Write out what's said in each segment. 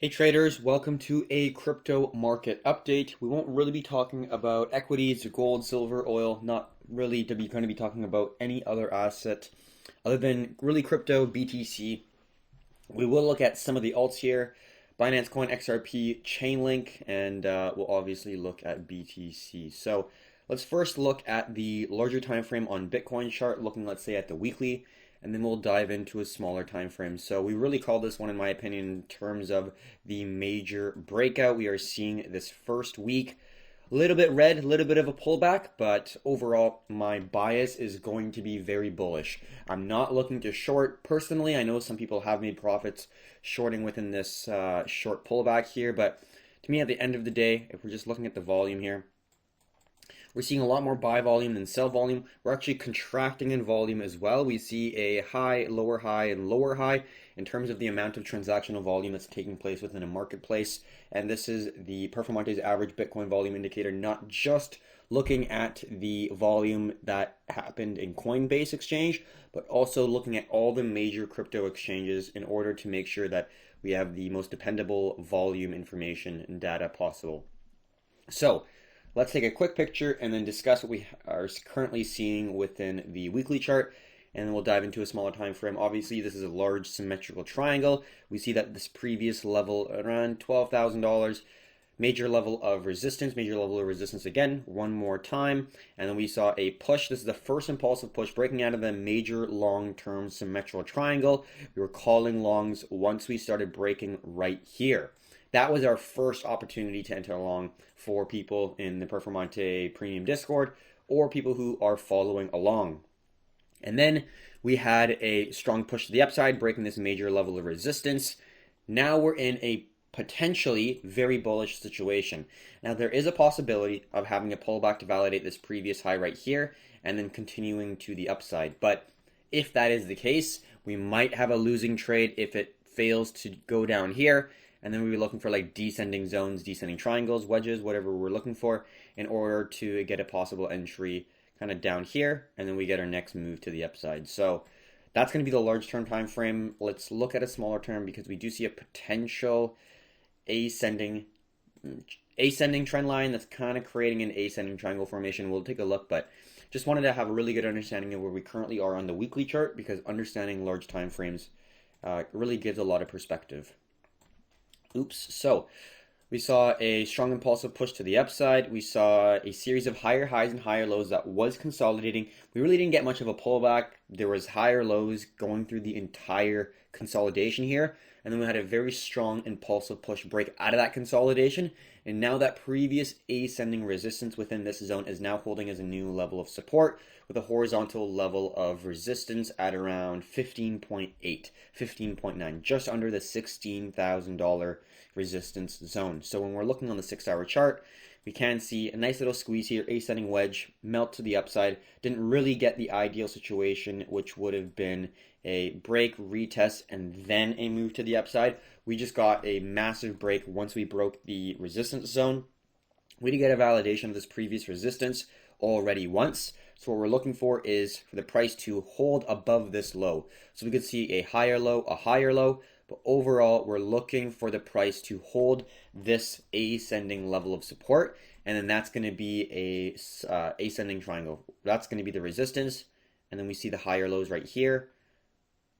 Hey traders, welcome to a crypto market update. We won't really be talking about equities, gold, silver, oil, not really to be going to be talking about any other asset other than really crypto, BTC. We will look at some of the alts here, Binance Coin, XRP, Chainlink, and we'll obviously look at BTC. So let's first look at the larger time frame on Bitcoin chart, looking let's say at the weekly, and then we'll dive into a smaller time frame. So we really call this one, in my opinion, in terms of the major breakout. We are seeing this first week a little bit red, a little bit of a pullback, but overall my bias is going to be very bullish. I'm not looking to short personally. I know some people have made profits shorting within this short pullback here, but to me at the end of the day, if we're just looking at the volume here, we're seeing a lot more buy volume than sell volume. We're actually contracting in volume as well. We see a high, and lower high in terms of the amount of transactional volume that's taking place within a marketplace. And this is the Performante's average Bitcoin volume indicator, not just looking at the volume that happened in Coinbase exchange, but also looking at all the major crypto exchanges in order to make sure that we have the most dependable volume information and data possible. So let's take a quick picture and then discuss what we are currently seeing within the weekly chart, and then we'll dive into a smaller time frame. Obviously, this is a large symmetrical triangle. We see that this previous level around $12,000, major level of resistance again, one more time, and then we saw a push. This is the first impulsive push breaking out of the major long-term symmetrical triangle. We were calling longs once we started breaking right here. That was our first opportunity to enter long for people in the Performante Premium Discord or people who are following along. And then we had a strong push to the upside, breaking this major level of resistance. Now we're in a potentially very bullish situation. Now there is a possibility of having a pullback to validate this previous high right here and then continuing to the upside. But if that is the case, we might have a losing trade if it fails to go down here. And then we'll be looking for like descending zones, descending triangles, wedges, whatever we're looking for in order to get a possible entry kind of down here. And then we get our next move to the upside. So that's going to be the large term time frame. Let's look at a smaller term because we do see a potential ascending trend line that's kind of creating an ascending triangle formation. We'll take a look, but just wanted to have a really good understanding of where we currently are on the weekly chart because understanding large time frames really gives a lot of perspective. So we saw a strong impulsive push to the upside. We saw a series of higher highs and higher lows that was consolidating. We really didn't get much of a pullback. There was higher lows going through the entire consolidation here. And then we had a very strong impulsive push break out of that consolidation. And now that previous ascending resistance within this zone is now holding as a new level of support with a horizontal level of resistance at around 15.8, 15.9, just under the $16,000 resistance zone. So when we're looking on the 6-hour chart, we can see a nice little squeeze here, ascending wedge, melt to the upside. Didn't really get the ideal situation, which would have been a break, retest, and then a move to the upside. We just got a massive break once we broke the resistance zone. We did get a validation of this previous resistance already once. So what we're looking for is for the price to hold above this low. So we could see a higher low, but overall we're looking for the price to hold this ascending level of support, and then that's going to be a ascending triangle. That's going to be the resistance, and then we see the higher lows right here,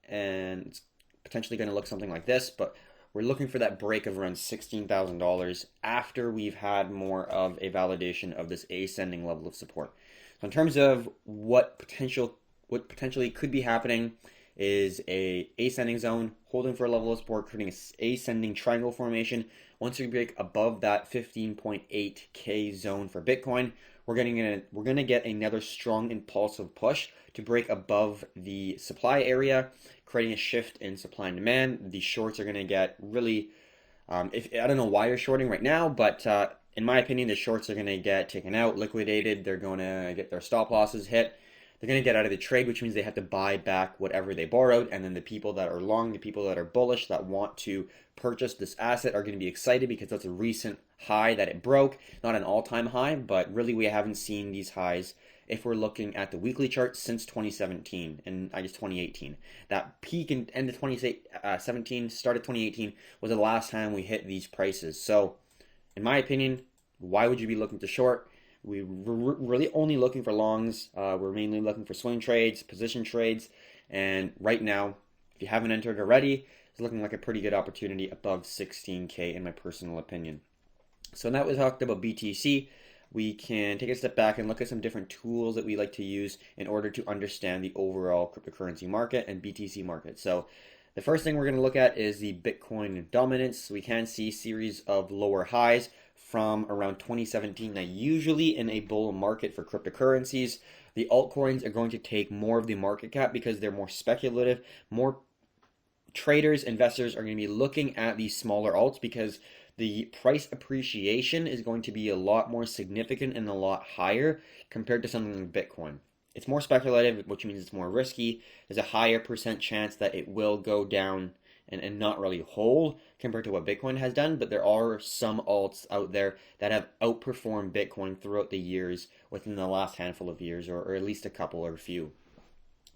and it's potentially going to look something like this, but we're looking for that break of around $16,000 after we've had more of a validation of this ascending level of support. So in terms of what potentially could be happening is a ascending zone holding for a level of support, creating a ascending triangle formation. Once we break above that 15.8K zone for Bitcoin, we're going to get another strong impulsive push to break above the supply area, creating a shift in supply and demand. The shorts are going to get really, I don't know why you're shorting right now, but in my opinion, the shorts are going to get taken out, liquidated. They're going to get their stop losses hit. They're going to get out of the trade, which means they have to buy back whatever they borrowed. And then the people that are long, the people that are bullish, that want to purchase this asset are going to be excited because that's a recent high that it broke. Not an all-time high, but really we haven't seen these highs if we're looking at the weekly chart since 2017 and I guess 2018. That peak in end of 2017, start of 2018 was the last time we hit these prices. So, in my opinion, why would you be looking to short? We're really only looking for longs. We're mainly looking for swing trades, position trades, and right now, if you haven't entered already, it's looking like a pretty good opportunity above 16K in my personal opinion. So now that we talked about BTC, we can take a step back and look at some different tools that we like to use in order to understand the overall cryptocurrency market and BTC market. So the first thing we're going to look at is the Bitcoin dominance. We can see series of lower highs from around 2017. Now, usually in a bull market for cryptocurrencies, the altcoins are going to take more of the market cap because they're more speculative. More traders, investors are going to be looking at these smaller alts because the price appreciation is going to be a lot more significant and a lot higher compared to something like Bitcoin. It's more speculative, which means it's more risky. There's a higher percent chance that it will go down and not really hold compared to what Bitcoin has done, but there are some alts out there that have outperformed Bitcoin throughout the years within the last handful of years, or at least a couple or a few.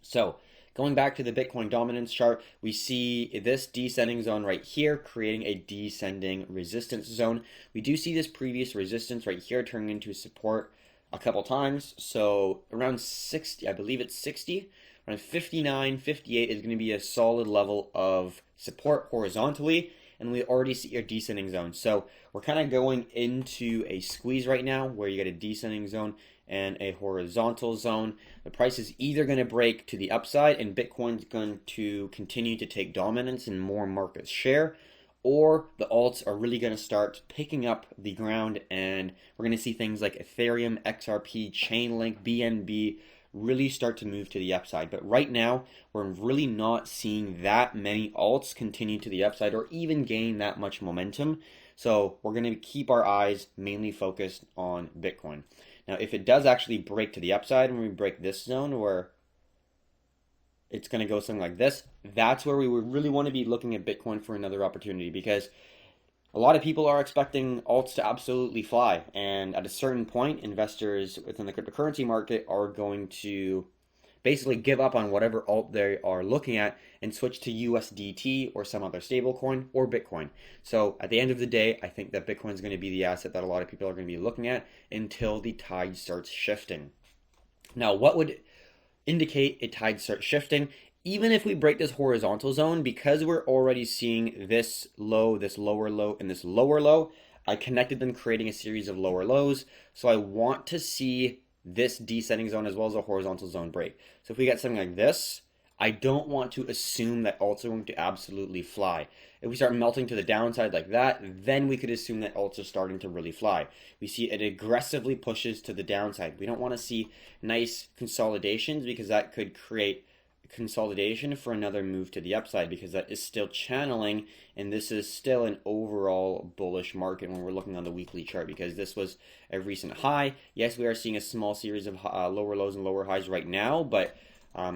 So, going back to the Bitcoin dominance chart, we see this descending zone right here creating a descending resistance zone. We do see this previous resistance right here turning into support a couple times. So around 60, I believe it's 60, around 59, 58 is going to be a solid level of support horizontally. And we already see a descending zone. So we're kind of going into a squeeze right now where you get a descending zone and a horizontal zone. The price is either going to break to the upside and Bitcoin's going to continue to take dominance and more market share, or the alts are really going to start picking up the ground and we're going to see things like Ethereum, XRP, Chainlink, BNB really start to move to the upside. But right now, we're really not seeing that many alts continue to the upside or even gain that much momentum. So we're going to keep our eyes mainly focused on Bitcoin. Now, if it does actually break to the upside and we break this zone where it's going to go something like this, that's where we would really want to be looking at Bitcoin for another opportunity, because a lot of people are expecting alts to absolutely fly. And at a certain point, investors within the cryptocurrency market are going to basically give up on whatever alt they are looking at and switch to USDT or some other stablecoin or Bitcoin. So at the end of the day, I think that Bitcoin is going to be the asset that a lot of people are going to be looking at until the tide starts shifting. Now, what would indicate a tide starts shifting? Even if we break this horizontal zone, because we're already seeing this low, this lower low, and this lower low, I connected them creating a series of lower lows. So I want to see this descending zone as well as a horizontal zone break. So if we get something like this, I don't want to assume that alts are going to absolutely fly. If we start melting to the downside like that, then we could assume that alts are starting to really fly. We see it aggressively pushes to the downside. We don't want to see nice consolidations because that could create consolidation for another move to the upside, because that is still channeling, and this is still an overall bullish market when we're looking on the weekly chart, because this was a recent high. Yes, we are seeing a small series of lower lows and lower highs right now, but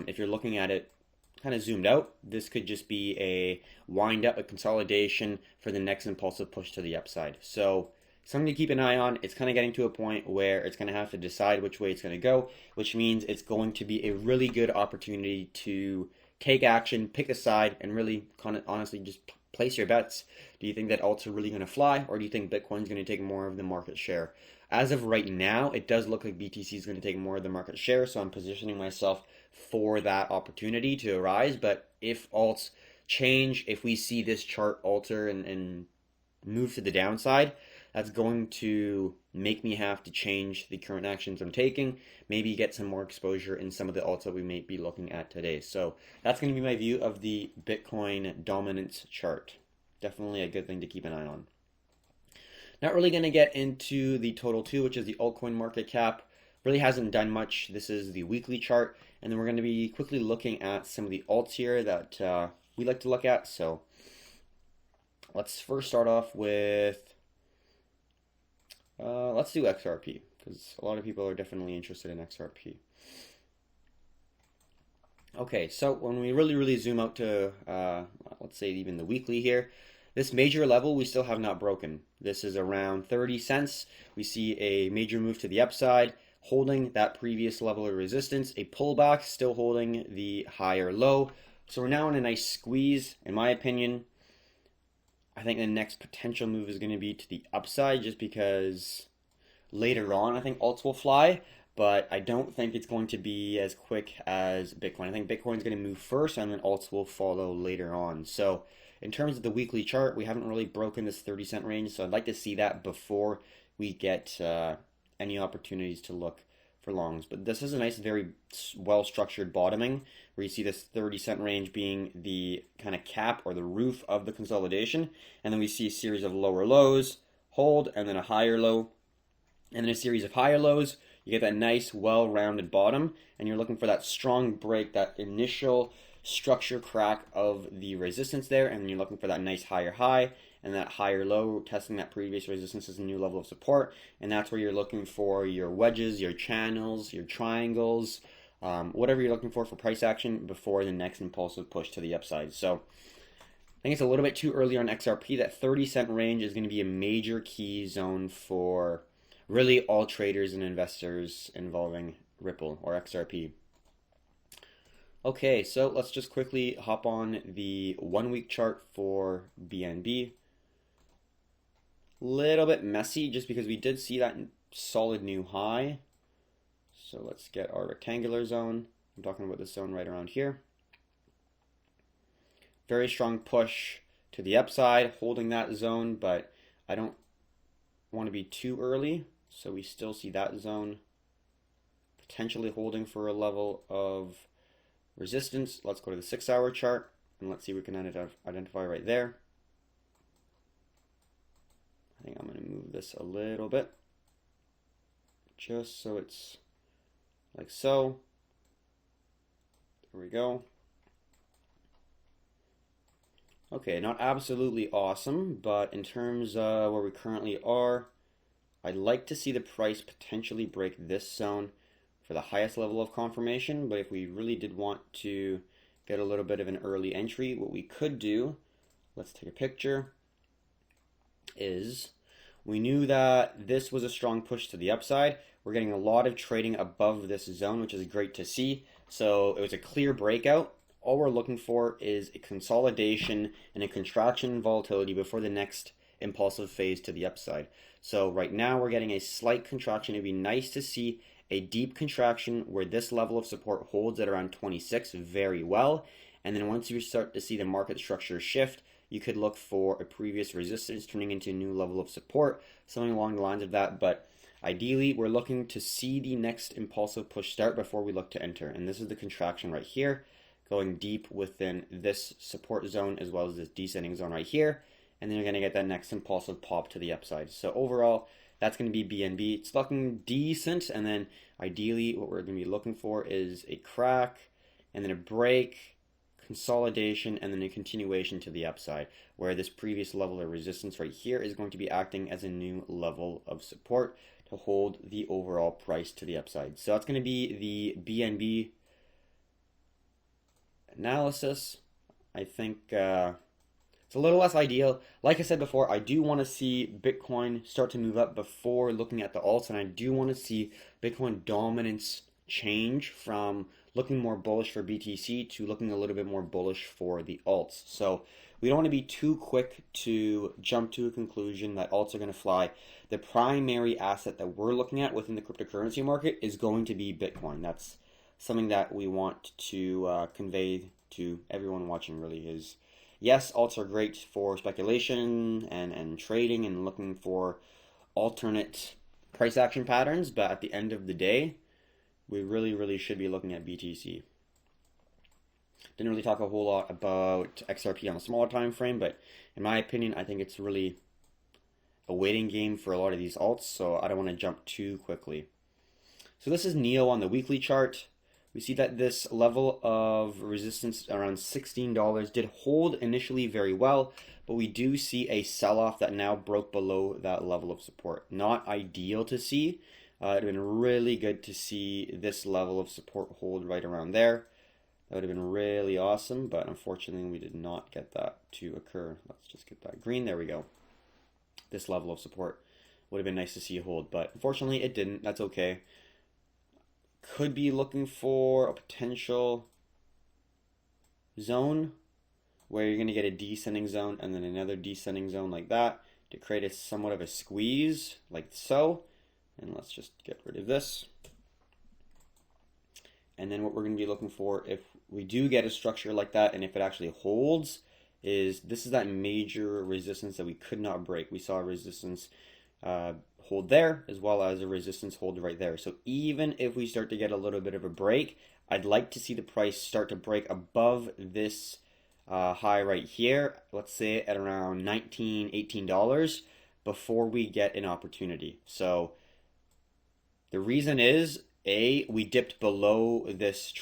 if you're looking at it kind of zoomed out, this could just be a wind up, a consolidation for the next impulsive push to the upside. So something to keep an eye on. It's kind of getting to a point where it's going to have to decide which way it's going to go, which means it's going to be a really good opportunity to take action, pick a side, and really kind of honestly just place your bets. Do you think that alts are really going to fly, or do you think Bitcoin's going to take more of the market share? As of right now, it does look like BTC is going to take more of the market share, so I'm positioning myself for that opportunity to arise. But if alts change, if we see this chart alter and move to the downside, that's going to make me have to change the current actions I'm taking, maybe get some more exposure in some of the alts that we may be looking at today. So that's going to be my view of the Bitcoin dominance chart. Definitely a good thing to keep an eye on. Not really going to get into the total 2, which is the altcoin market cap. Really hasn't done much. This is the weekly chart. And then we're going to be quickly looking at some of the alts here that we like to look at. So let's first start off with, let's do XRP, because a lot of people are definitely interested in XRP. Okay, so when we really zoom out to, let's say even the weekly here, this major level we still have not broken. This is around 30 cents. We see a major move to the upside. holding that previous level of resistance, a pullback, still holding the higher low. So we're now in a nice squeeze. In my opinion, I think the next potential move is going to be to the upside, just because later on I think alts will fly, but I don't think it's going to be as quick as Bitcoin. I think Bitcoin's going to move first and then alts will follow later on. So in terms of the weekly chart, we haven't really broken this 30 cent range, so I'd like to see that before we get any opportunities to look for longs. But this is a nice, very well structured bottoming, where you see this 30 cent range being the kind of cap or the roof of the consolidation, and then we see a series of lower lows, hold, and then a higher low, and then a series of higher lows. You get that nice, well-rounded bottom, and you're looking for that strong break, that initial structure crack of the resistance there, and then you're looking for that nice higher high and that higher low, testing that previous resistance as a new level of support, and that's where you're looking for your wedges, your channels, your triangles, whatever you're looking for price action before the next impulsive push to the upside. So I think it's a little bit too early on XRP. That 30 cent range is going to be a major key zone for really all traders and investors involving Ripple or XRP. Okay, so let's just quickly hop on the 1 week chart for BNB. Little bit messy just because we did see that solid new high. So let's get our rectangular zone. I'm talking about this zone right around here. Very strong push to the upside, holding that zone, but I don't want to be too early. So we still see that zone potentially holding for a level of resistance. Let's go to the 6-hour chart and let's see what we can identify right there. I think I'm going to move this a little bit just so it's like so. There we go. Okay, not absolutely awesome, but in terms of where we currently are, I'd like to see the price potentially break this zone for the highest level of confirmation. But if we really did want to get a little bit of an early entry, what we could do, let's take a picture, is we knew that this was a strong push to the upside. We're getting a lot of trading above this zone, which is great to see. So it was a clear breakout. All we're looking for is a consolidation and a contraction in volatility before the next impulsive phase to the upside. So right now we're getting a slight contraction. It'd be nice to see a deep contraction where this level of support holds at around 26 very well. And then once you start to see the market structure shift, you could look for a previous resistance turning into a new level of support, something along the lines of that. But ideally, we're looking to see the next impulsive push start before we look to enter. And this is the contraction right here, going deep within this support zone as well as this descending zone right here. And then you're going to get that next impulsive pop to the upside. So overall, that's going to be BNB. It's looking decent. And then ideally, what we're going to be looking for is a crack and then a break, consolidation, and then a continuation to the upside, where this previous level of resistance right here is going to be acting as a new level of support to hold the overall price to the upside. So that's going to be the BNB analysis. I think it's a little less ideal. Like I said before, I do want to see Bitcoin start to move up before looking at the alts, and I do want to see Bitcoin dominance change from looking more bullish for BTC to looking a little bit more bullish for the alts. So we don't want to be too quick to jump to a conclusion that alts are going to fly. The primary asset that we're looking at within the cryptocurrency market is going to be Bitcoin. That's something that we want to convey to everyone watching, really, is yes, alts are great for speculation and trading and looking for alternate price action patterns, but at the end of the day, we really should be looking at BTC. Didn't really talk a whole lot about XRP on a smaller time frame, but in my opinion, I think it's really a waiting game for a lot of these alts, so I don't want to jump too quickly. So this is NEO on the weekly chart. We see that this level of resistance around $16 did hold initially very well, but we do see a sell-off that now broke below that level of support. Not ideal to see. It would have been really good to see this level of support hold right around there. That would have been really awesome, but unfortunately we did not get that to occur. Let's just get that green. There we go. This level of support would have been nice to see hold, but unfortunately it didn't. That's okay. could be looking for a potential zone where you're going to get a descending zone and then another descending zone like that to create a somewhat of a squeeze like so. And let's just get rid of this. And then what we're going to be looking for if we do get a structure like that and if it actually holds is this is that major resistance that we could not break. We saw a resistance hold there as well as a resistance hold right there. So even if we start to get a little bit of a break, I'd like to see the price start to break above this high right here, let's say at around $19, $18 before we get an opportunity. So the reason is, we dipped below this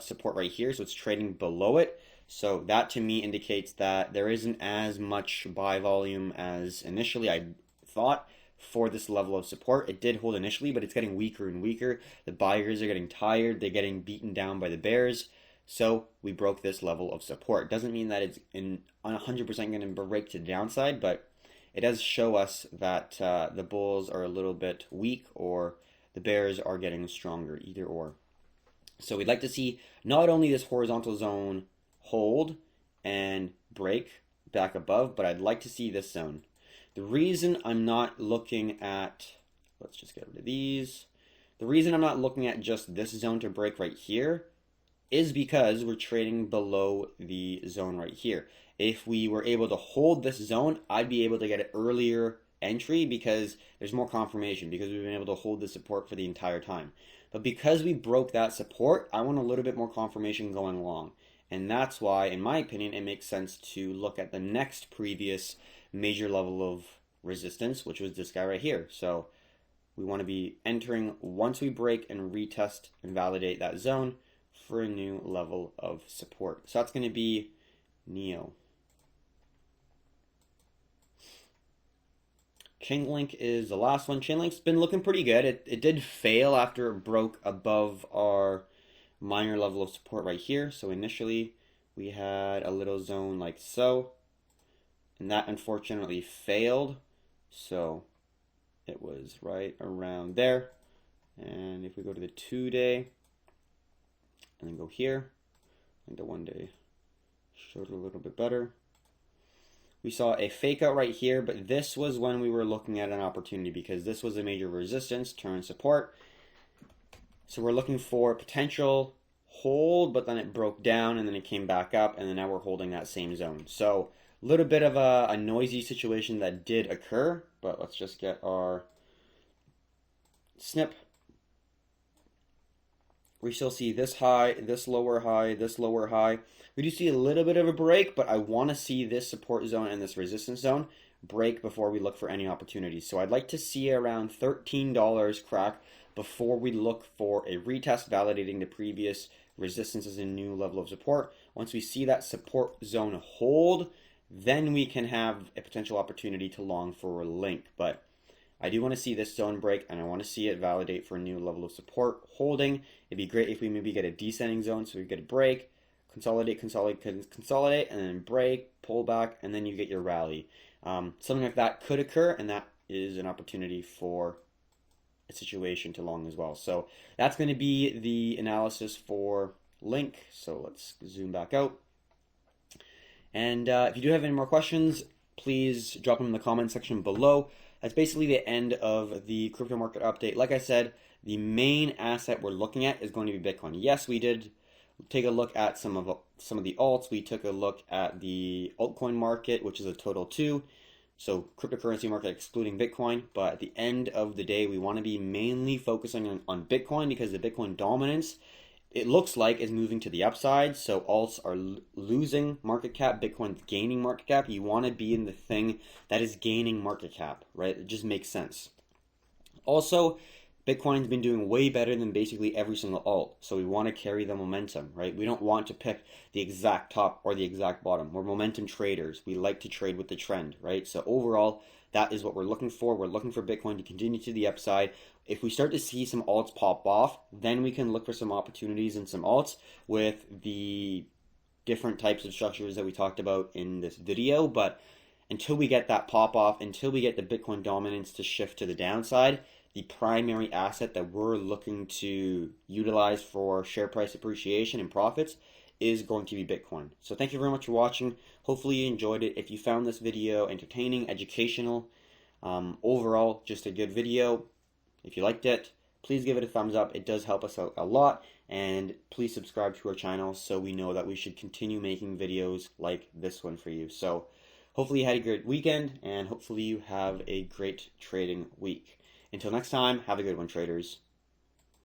support right here, so it's trading below it. So that to me indicates that there isn't as much buy volume as initially I thought for this level of support. It did hold initially, but it's getting weaker and weaker. The buyers are getting tired. They're getting beaten down by the bears. So we broke this level of support. Doesn't mean that it's 100% going to break to the downside, but it does show us that the bulls are a little bit weak or the bears are getting stronger, either or. So we'd like to see not only this horizontal zone hold and break back above, but I'd like to see this zone. The reason I'm not looking at, let's just get rid of these. The reason I'm not looking at just this zone to break right here is because we're trading below the zone right here. If we were able to hold this zone, I'd be able to get an earlier entry because there's more confirmation, because we've been able to hold the support for the entire time. But because we broke that support, I want a little bit more confirmation going along. And that's why, in my opinion, it makes sense to look at the next previous major level of resistance, which was this guy right here. So we want to be entering once we break and retest and validate that zone for a new level of support. So that's going to be NEO. Chainlink is the last one. Chainlink's been looking pretty good. It did fail after it broke above our minor level of support right here. So initially we had a little zone like so, and that unfortunately failed. So it was right around there. And if we go to the 2-day and then go here, I think the 1-day showed a little bit better. We saw a fake out right here, but this was when we were looking at an opportunity because this was a major resistance, turn support. So we're looking for potential hold, but then it broke down and then it came back up, and then now we're holding that same zone. So a little bit of a noisy situation that did occur, but let's just get our snip. We still see this high, this lower high, this lower high. We do see a little bit of a break, but I want to see this support zone and this resistance zone break before we look for any opportunities. So I'd like to see around $13 crack before we look for a retest validating the previous resistance as a new level of support. Once we see that support zone hold, then we can have a potential opportunity to long for a link. But I do want to see this zone break, and I want to see it validate for a new level of support holding. It'd be great if we maybe get a descending zone, so we get a break, consolidate, and then break, pull back, and then you get your rally. Something like that could occur, and that is an opportunity for a situation to long as well. So that's going to be the analysis for link. So let's zoom back out. And if you do have any more questions, please drop them in the comment section below. That's basically the end of the crypto market update. Like I said, the main asset we're looking at is going to be Bitcoin. Yes, we did take a look at some of the alts. We took a look at the altcoin market, which is a total 2. So cryptocurrency market excluding Bitcoin. But at the end of the day, we want to be mainly focusing on Bitcoin because the Bitcoin dominance, it looks like, is moving to the upside. So alts are losing market cap, Bitcoin's gaining market cap. You want to be in the thing that is gaining market cap, right? It just makes sense. Also, Bitcoin's been doing way better than basically every single alt. So we want to carry the momentum, right? We don't want to pick the exact top or the exact bottom. We're momentum traders. We like to trade with the trend, right? So overall, that is what we're looking for. We're looking for Bitcoin to continue to the upside. If we start to see some alts pop off, then we can look for some opportunities in some alts with the different types of structures that we talked about in this video. But until we get that pop off, until we get the Bitcoin dominance to shift to the downside, the primary asset that we're looking to utilize for share price appreciation and profits is going to be Bitcoin. So thank you very much for watching. Hopefully you enjoyed it. If you found this video entertaining, educational, overall just a good video, if you liked it, please give it a thumbs up. It does help us out a lot. And please subscribe to our channel so we know that we should continue making videos like this one for you. So hopefully you had a great weekend, and hopefully you have a great trading week. Until next time, have a good one, traders.